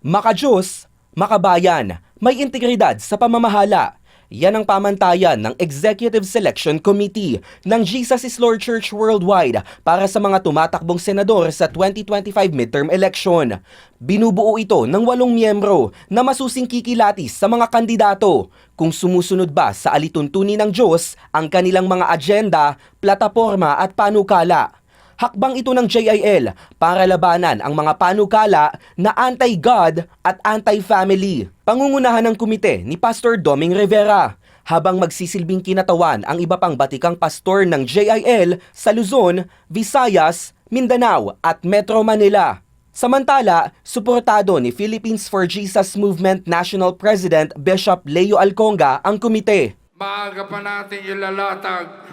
Makadiyos, makabayan, may integridad sa pamamahala. Yan ang pamantayan ng Executive Selection Committee ng Jesus is Lord Church Worldwide para sa mga tumatakbong senador sa 2025 midterm election. Binubuo ito ng 8 miyembro na masusing kikilatis sa mga kandidato kung sumusunod ba sa alituntunin ng Diyos ang kanilang mga agenda, plataporma at panukala. Hakbang ito ng JIL para labanan ang mga panukala na anti-God at anti-family. Pangungunahan ng komite ni Pastor Doming Rivera, habang magsisilbing kinatawan ang iba pang batikang pastor ng JIL sa Luzon, Visayas, Mindanao at Metro Manila. Samantala, suportado ni Philippines for Jesus Movement National President Bishop Leo Alconga ang komite. Maaga pa natin ilalatag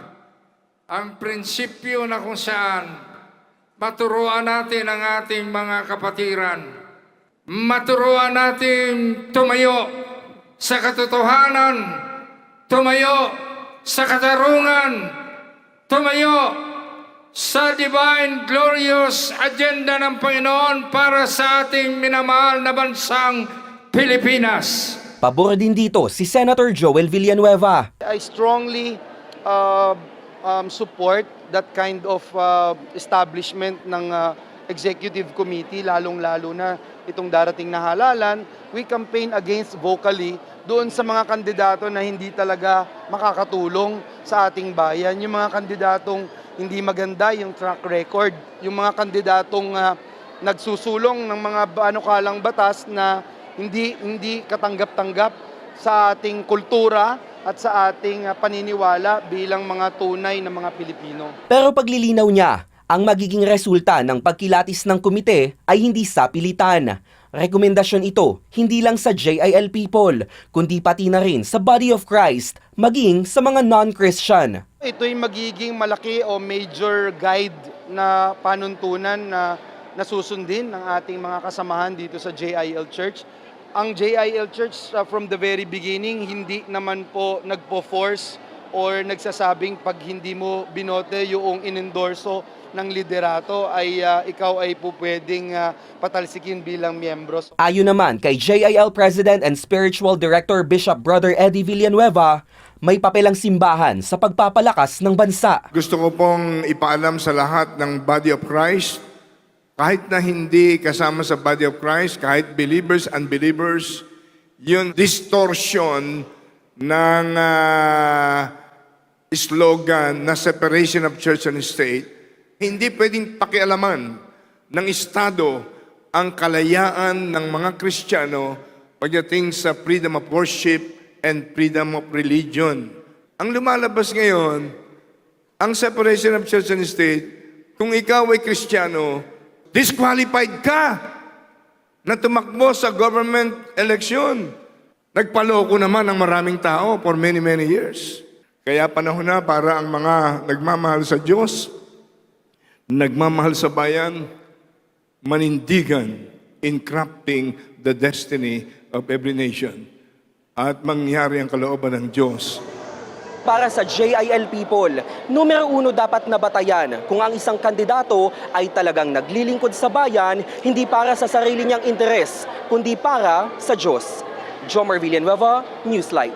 ang prinsipyo na kung saan maturuan natin ang ating mga kapatiran. Maturuan natin tumayo sa katotohanan, tumayo sa katarungan, tumayo sa divine glorious agenda ng Panginoon para sa ating minamahal na bansang Pilipinas. Pabor din dito si Senator Joel Villanueva. I strongly support that kind of establishment ng executive committee, lalong-lalo na itong darating na halalan. We campaign against vocally doon sa mga kandidato na hindi talaga makakatulong sa ating bayan. Yung mga kandidatong hindi maganda yung track record. Yung mga kandidatong nagsusulong ng mga panukalang batas na hindi katanggap-tanggap sa ating kultura at sa ating paniniwala bilang mga tunay na mga Pilipino. Pero paglilinaw niya, ang magiging resulta ng pagkilatis ng komite ay hindi sa pilitan. Rekomendasyon ito hindi lang sa JIL people, kundi pati na rin sa Body of Christ, maging sa mga non-Christian. Ito'y magiging malaki o major guide na panuntunan na nasusundin ng ating mga kasamahan dito sa JIL Church. Ang JIL Church from the very beginning, hindi naman po nagpo-force or nagsasabing pag hindi mo binote yung inendorso ng liderato ay ikaw ay po pwedeng patalsikin bilang miyembro. Ayon naman kay JIL President and Spiritual Director Bishop Brother Eddie Villanueva, may papel ang simbahan sa pagpapalakas ng bansa. Gusto ko pong ipaalam sa lahat ng Body of Christ, kahit na hindi kasama sa Body of Christ, kahit believers, unbelievers, yung distortion ng slogan na separation of church and state, hindi pwedeng pakialaman ng Estado ang kalayaan ng mga Kristiyano pagdating sa freedom of worship and freedom of religion. Ang lumalabas ngayon, ang separation of church and state, kung ikaw ay Kristiyano, disqualified ka na tumakbo sa government election. Nagpaloko naman ang maraming tao for many years. Kaya panahon na para ang mga nagmamahal sa Diyos, nagmamahal sa bayan, manindigan in crafting the destiny of every nation. At mangyari ang kalooban ng Diyos. Para sa JIL people, numero 1 dapat nabatayan kung ang isang kandidato ay talagang naglilingkod sa bayan, hindi para sa sarili niyang interes, kundi para sa Diyos. Jomar Villanueva, Newslight.